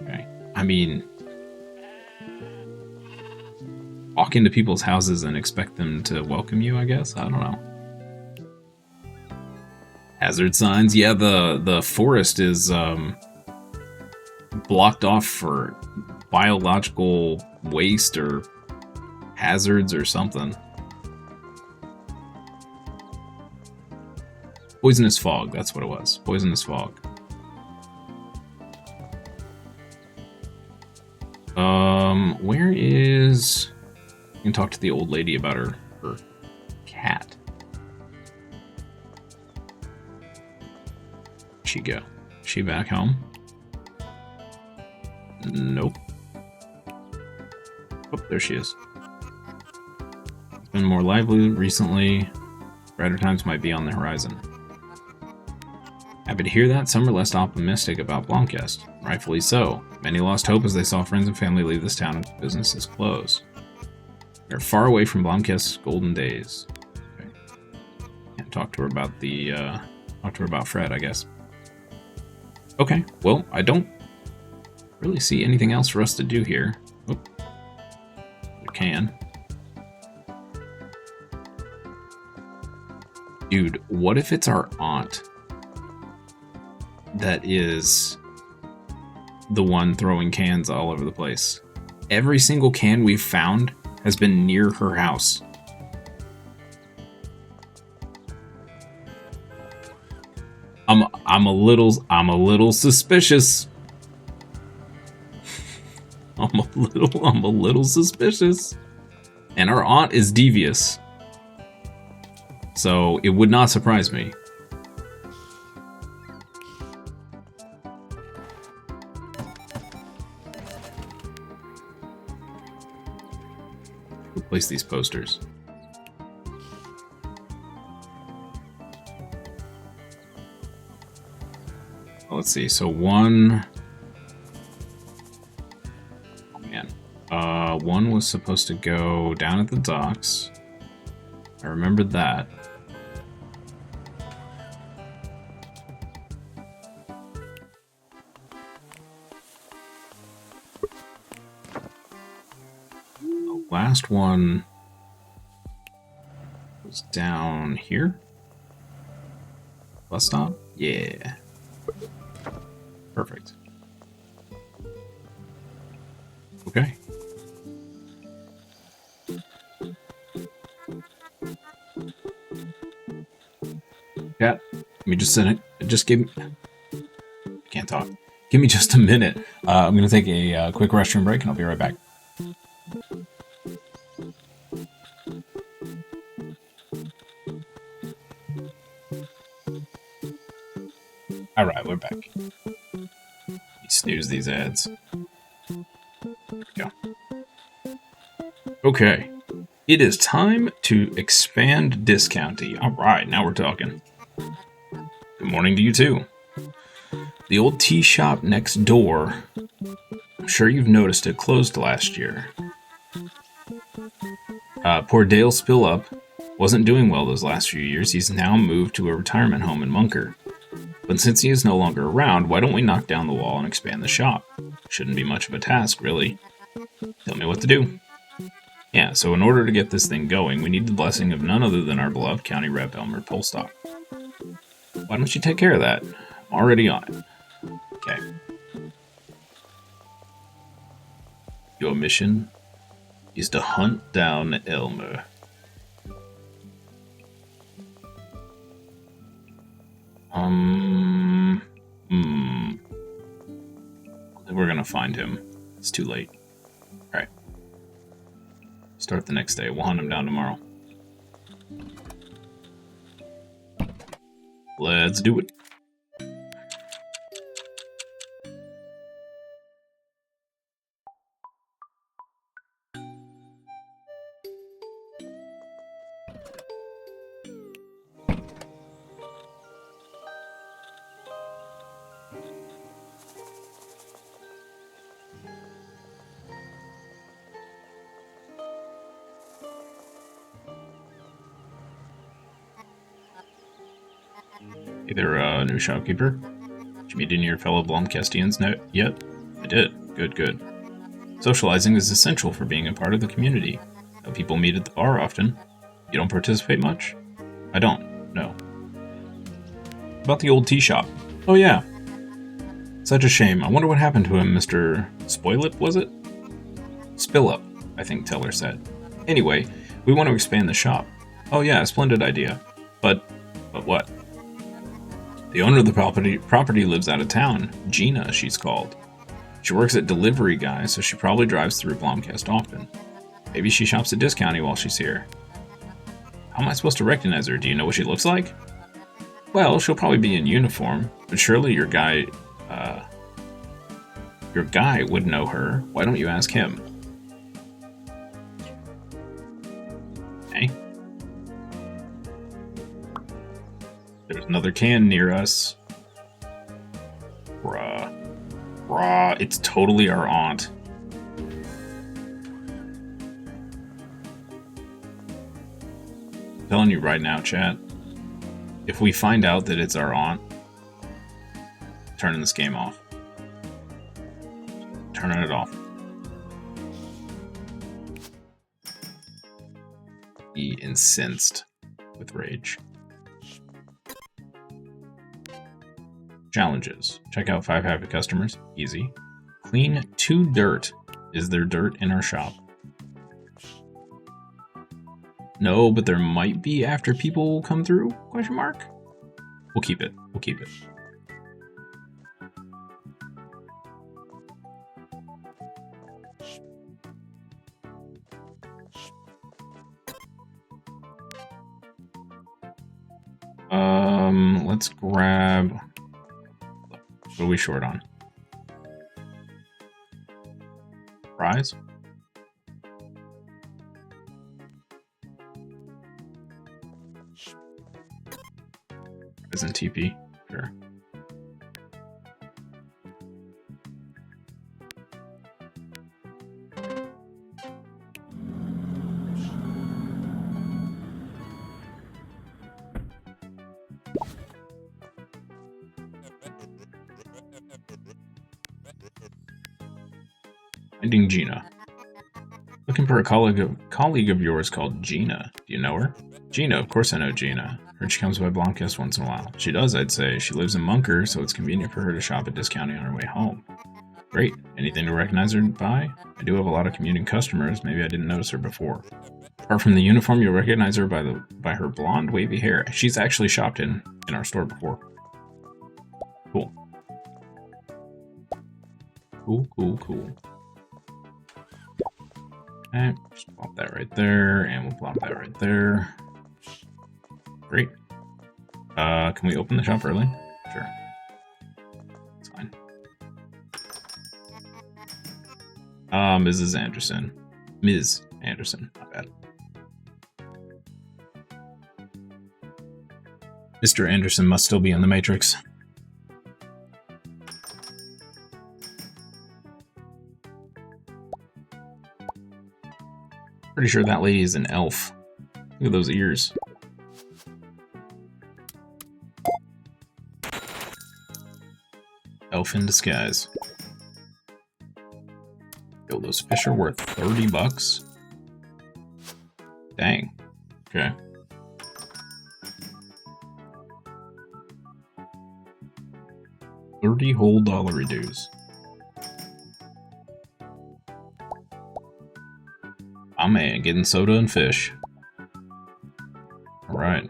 Okay. I mean, walk into people's houses and expect them to welcome you, I guess? I don't know. Hazard signs? Yeah, the forest is blocked off for biological waste or hazards or something. Poisonous fog, that's what it was. Poisonous fog. Where is... I can talk to the old lady about her cat. Where'd she go? Is she back home? Nope. Oh, there she is. It's been more lively recently. Brighter times might be on the horizon. Happy to hear that. Some are less optimistic about Blomkest. Rightfully so. Many lost hope as they saw friends and family leave this town and businesses close. They're far away from Blomkest's golden days. Okay. Can't talk to her about Fred, I guess. Okay, well, I don't really see anything else for us to do here. Oh, we can. Dude, what if it's our aunt that is the one throwing cans all over the place? Every single can we've found has been near her house. I'm a little suspicious. I'm a little suspicious. And our aunt is devious. So it would not surprise me. We'll place these posters. Let's see. So one. Oh man. One was supposed to go down at the docks. I remembered that. The last one was down here. Bus stop? Yeah. Perfect. Okay. Cat, let me just send it. Just give me... Can't talk. Give me just a minute. I'm going to take a quick restroom break and I'll be right back. Alright, we're back. Snooze these ads. Go. Okay. It is time to expand discounty. Alright, now we're talking. Good morning to you too. The old tea shop next door. I'm sure you've noticed it closed last year. Poor Dale Spillup wasn't doing well those last few years. He's now moved to a retirement home in Munker. But since he is no longer around, why don't we knock down the wall and expand the shop? Shouldn't be much of a task, really. Tell me what to do. Yeah, so in order to get this thing going, we need the blessing of none other than our beloved County Rep Elmer Polstock. Why don't you take care of that? I'm already on it. Okay. Your mission is to hunt down Elmer. We're gonna find him. It's too late. Alright. Start the next day. We'll hunt him down tomorrow. Let's do it. Hey there, new shopkeeper. Did you meet any of your fellow Blomkestians yet? I did. Good, good. Socializing is essential for being a part of the community. People meet at the bar often. You don't participate much? I don't, no. About the old tea shop. Oh yeah. Such a shame. I wonder what happened to him, Mr. Spoilip, was it? Spillup, I think Teller said. Anyway, we want to expand the shop. Oh yeah, splendid idea. But what? The owner of the property lives out of town. Gina, she's called. She works at Delivery Guy, so she probably drives through Blomcast often. Maybe she shops at Discounty while she's here. How am I supposed to recognize her? Do you know what she looks like? Well, she'll probably be in uniform, but surely your guy would know her. Why don't you ask him? Hey. There's another can near us. Bruh, it's totally our aunt. I'm telling you right now, chat. If we find out that it's our aunt, turning this game off. Turning it off. Be incensed with rage. Challenges. Check out 5 happy customers. Easy. Clean 2 dirt. Is there dirt in our shop? No, but there might be after people come through? Question mark? We'll keep it. We'll keep it. Let's grab... What are we short on? Fries? Isn't TP? Sure. Finding Gina. Looking for a colleague of yours called Gina. Do you know her? Gina, of course I know Gina. Heard she comes by Blomcast once in a while. She does, I'd say. She lives in Munker, so it's convenient for her to shop at Discounty on her way home. Great. Anything to recognize her by? I do have a lot of commuting customers. Maybe I didn't notice her before. Apart from the uniform, you'll recognize her by her blonde, wavy hair. She's actually shopped in our store before. Cool. Cool. Okay, just plop that right there, and we'll plop that right there. Great. Can we open the shop early? Sure. It's fine. Mrs. Anderson. Ms. Anderson, my bad. Mr. Anderson must still be in the Matrix. Pretty sure that lady is an elf. Look at those ears. Elf in disguise. Yo, those fish are worth 30 bucks? Dang. Okay. $30 whole dollar dues. Oh man, getting soda and fish. Alright.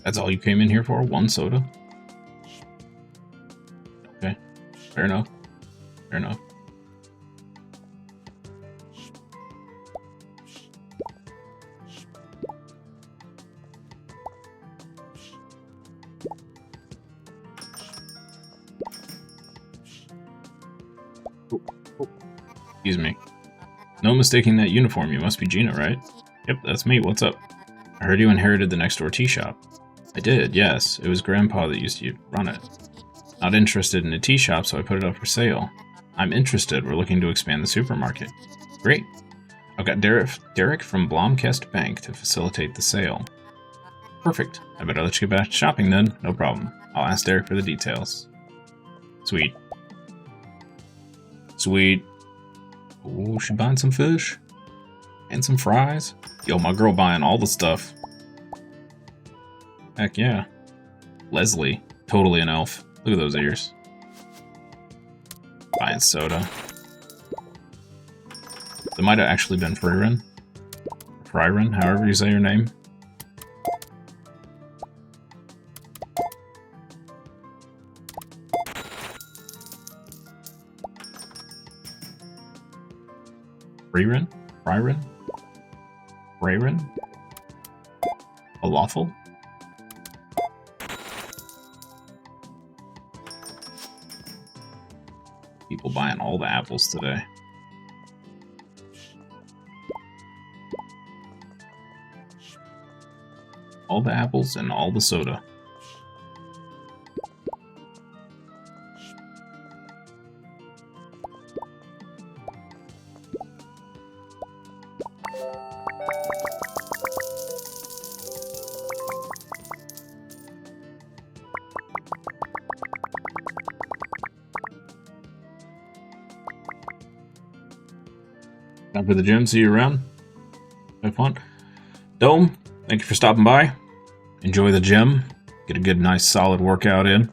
That's all you came in here for? 1 soda? Okay. Fair enough. Fair enough. Excuse me. No mistaking that uniform, you must be Gina, right? Yep, that's me, what's up? I heard you inherited the next door tea shop. I did, yes. It was Grandpa that used to run it. Not interested in a tea shop, so I put it up for sale. I'm interested, we're looking to expand the supermarket. Great. I've got Derek from Blomkest Bank to facilitate the sale. Perfect. I better let you get back to shopping then. No problem. I'll ask Derek for the details. Sweet. Sweet. Ooh, she buying some fish? And some fries? Yo, my girl buying all the stuff. Heck yeah. Leslie. Totally an elf. Look at those ears. Buying soda. That might have actually been Friren. Friren, however you say your name. Friren? Friren? Friren? Falafel? People buying all the apples today. All the apples and all the soda. Time for the gym. See you around. Have fun. Dome, thank you for stopping by. Enjoy the gym. Get a good, nice, solid workout in.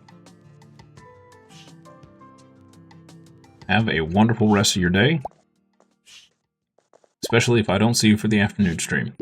Have a wonderful rest of your day. Especially if I don't see you for the afternoon stream.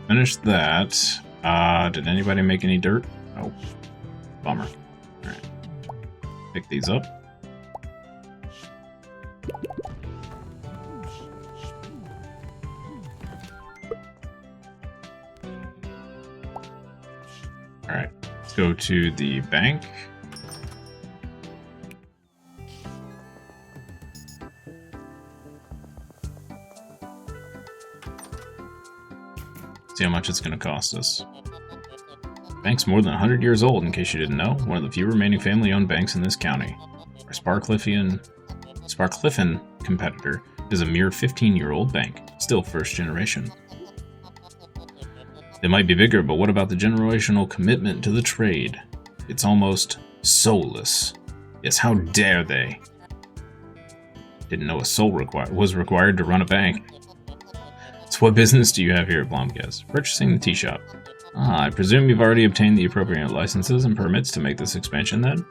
Finished that. Did anybody make any dirt? Nope. Bummer. Alright. Pick these up. Alright. Let's go to the bank. See how much it's going to cost us. Bank's more than 100 years old, in case you didn't know. One of the few remaining family-owned banks in this county. Our Sparcliffin competitor is a mere 15-year-old bank, still first generation. They might be bigger, but what about the generational commitment to the trade? It's almost soulless. Yes, how dare they? Didn't know a soul was required to run a bank. So what business do you have here at Blomkest? Purchasing the tea shop. Ah, I presume you've already obtained the appropriate licenses and permits to make this expansion then?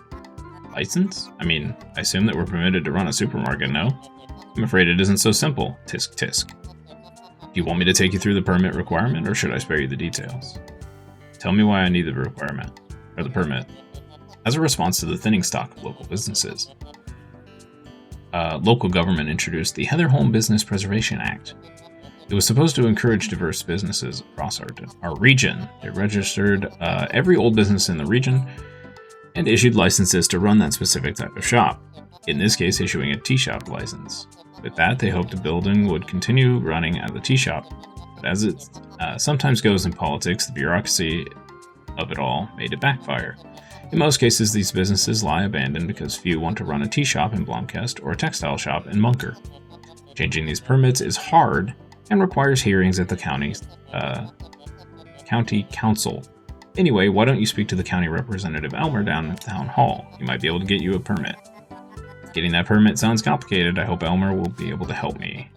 License? I mean, I assume that we're permitted to run a supermarket, no? I'm afraid it isn't so simple. Tisk tisk. Do you want me to take you through the permit requirement, or should I spare you the details? Tell me why I need the requirement, or the permit. As a response to the thinning stock of local businesses, local government introduced the Heatherholm Business Preservation Act. It was supposed to encourage diverse businesses across our region. It registered every old business in the region and issued licenses to run that specific type of shop, in this case issuing a tea shop license. With that, they hoped the building would continue running as a tea shop, but as it sometimes goes in politics, the bureaucracy of it all made it backfire. In most cases, these businesses lie abandoned because few want to run a tea shop in Blomkest or a textile shop in Munker. Changing these permits is hard and requires hearings at the county council. Anyway, why don't you speak to the county representative Elmer down at the town hall? He might be able to get you a permit. Getting that permit sounds complicated. I hope Elmer will be able to help me.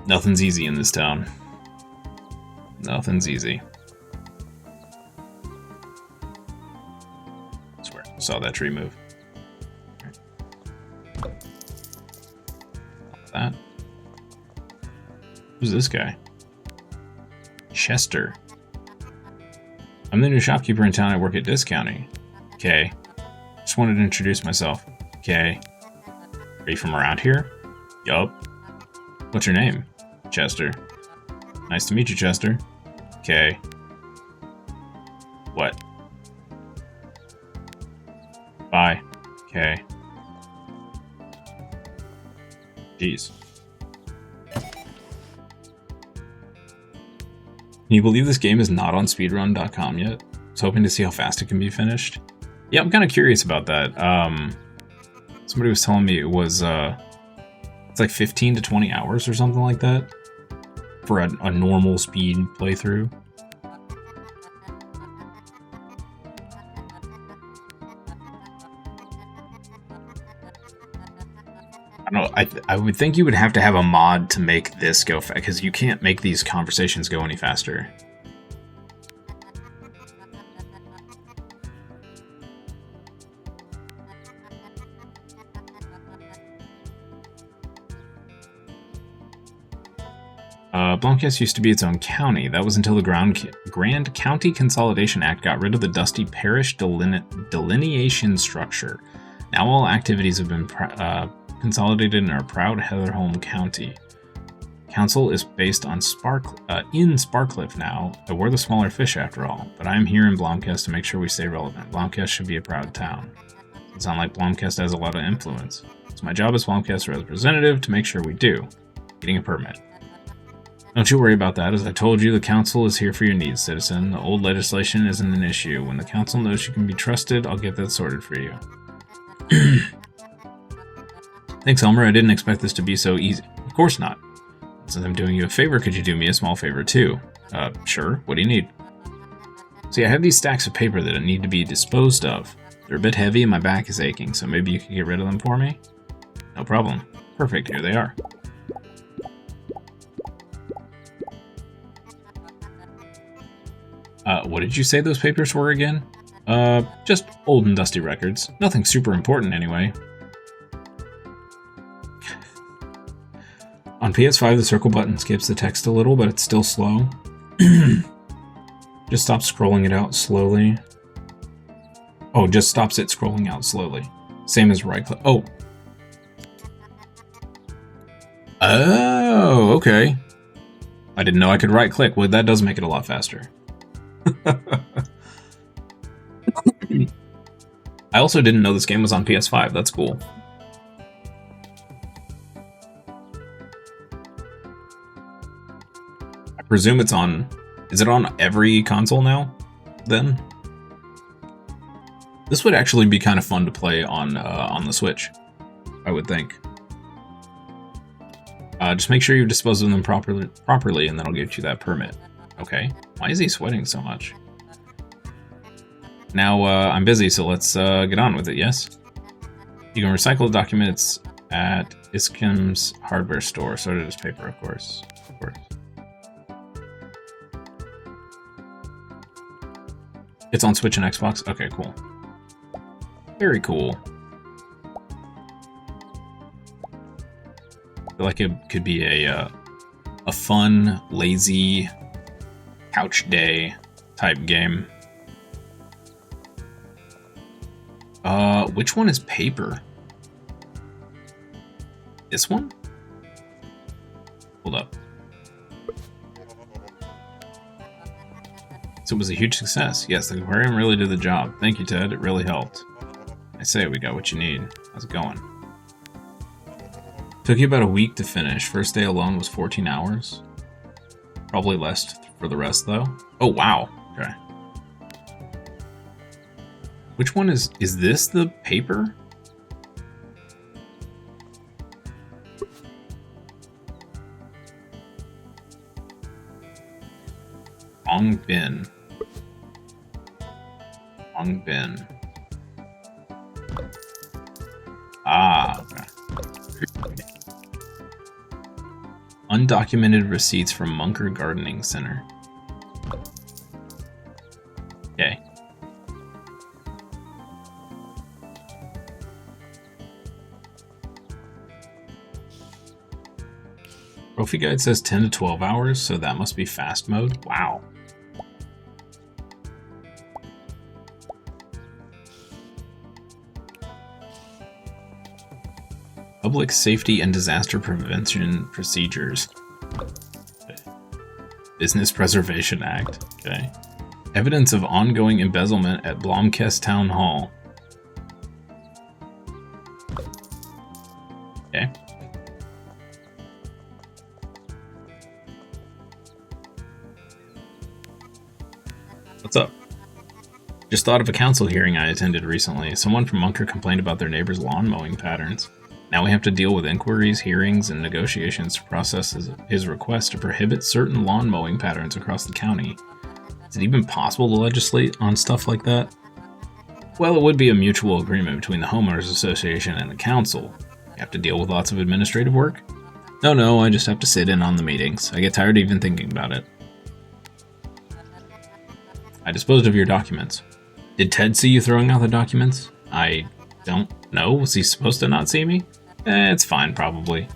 Nothing's easy in this town. Nothing's easy. I swear, I saw that tree move. That. Who's this guy? Chester. I'm the new shopkeeper in town. I work at discounting. Okay. Just wanted to introduce myself. Okay. Are you from around here? Yup. What's your name? Chester. Nice to meet you, Chester. Okay. What? Bye. Okay. Jeez. Can you believe this game is not on speedrun.com yet? I was hoping to see how fast it can be finished. Yeah, I'm kind of curious about that. Somebody was telling me it was, it's like 15 to 20 hours or something like that for a normal speed playthrough. I don't know, I would think you would have to have a mod to make this go fast, because you can't make these conversations go any faster. Blomkast used to be its own county. That was until the Grand County Consolidation Act got rid of the dusty parish delineation structure. Now all activities have been consolidated in our proud Heatherholm County. Council is based on in Sparkcliffe now. We're the smaller fish after all, but I'm here in Blomkast to make sure we stay relevant. Blomkast should be a proud town. It's not like Blomkast has a lot of influence. It's my job as Blomkast representative to make sure we do. Getting a permit. Don't you worry about that. As I told you, the council is here for your needs, citizen. The old legislation isn't an issue. When the council knows you can be trusted, I'll get that sorted for you. Thanks, Elmer. I didn't expect this to be so easy. Of course not. Since I'm doing you a favor, could you do me a small favor too? Sure. What do you need? See, I have these stacks of paper that need to be disposed of. They're a bit heavy and my back is aching, so maybe you could get rid of them for me? No problem. Perfect. Here they are. What did you say those papers were again? Just old and dusty records. Nothing super important anyway. On PS5, the circle button skips the text a little, but it's still slow. Just stops scrolling it out slowly. Oh, just stops it scrolling out slowly. Same as right click. Oh. Oh, okay. I didn't know I could right click. Well, that does make it a lot faster. I also didn't know this game was on PS5. That's cool. I presume it's on... Is it on every console now, then? This would actually be kind of fun to play on the Switch, I would think. Just make sure you dispose of them properly, and then I'll get you that permit. Okay. Why is he sweating so much? Now, I'm busy, so let's get on with it, yes? You can recycle the documents at Iskim's hardware store. So did his paper, of course. Of course. It's on Switch and Xbox? Okay, cool. Very cool. I feel like it could be a fun, lazy, couch day type game. Which one is paper? This one? Hold up. So it was a huge success. Yes, the aquarium really did the job. Thank you, Ted. It really helped. I say we got what you need. How's it going? Took you about a week to finish. First day alone was 14 hours. Probably less for the rest, though. Oh, wow. Okay. Which one is this the paper? bin. Long bin. Ah, okay. Undocumented receipts from Munker Gardening Center. Okay. Trophy guide says 10 to 12 hours, so that must be fast mode. Wow. Public Safety and Disaster Prevention Procedures. Business Preservation Act. Okay. Evidence of ongoing embezzlement at Blomkest Town Hall. Okay. What's up? Just thought of a council hearing I attended recently. Someone from Munker complained about their neighbor's lawn mowing patterns. Now we have to deal with inquiries, hearings, and negotiations to process his request to prohibit certain lawn mowing patterns across the county. Is it even possible to legislate on stuff like that? Well, it would be a mutual agreement between the homeowners association and the council. You have to deal with lots of administrative work? No, I just have to sit in on the meetings. I get tired even thinking about it. I disposed of your documents. Did Ted see you throwing out the documents? I don't know. Was he supposed to not see me? It's fine, probably.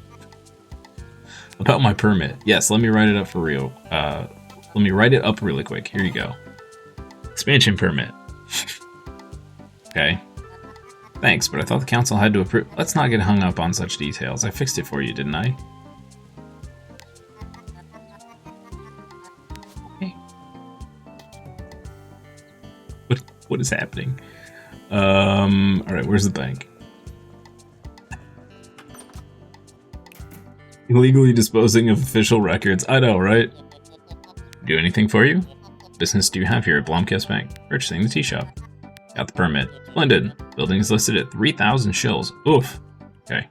About my permit. Yes, let me write it up for real. Let me write it up really quick. Here you go. Expansion permit. Okay. Thanks, but I thought the council had to approve. Let's not get hung up on such details. I fixed it for you, didn't I? Okay. What is happening? Alright, where's the bank? Illegally disposing of official records. I know, right? Do anything for you? What business do you have here at Blomkest Bank? Purchasing the tea shop. Got the permit. Splendid. Building is listed at 3,000 shills. Oof. Okay.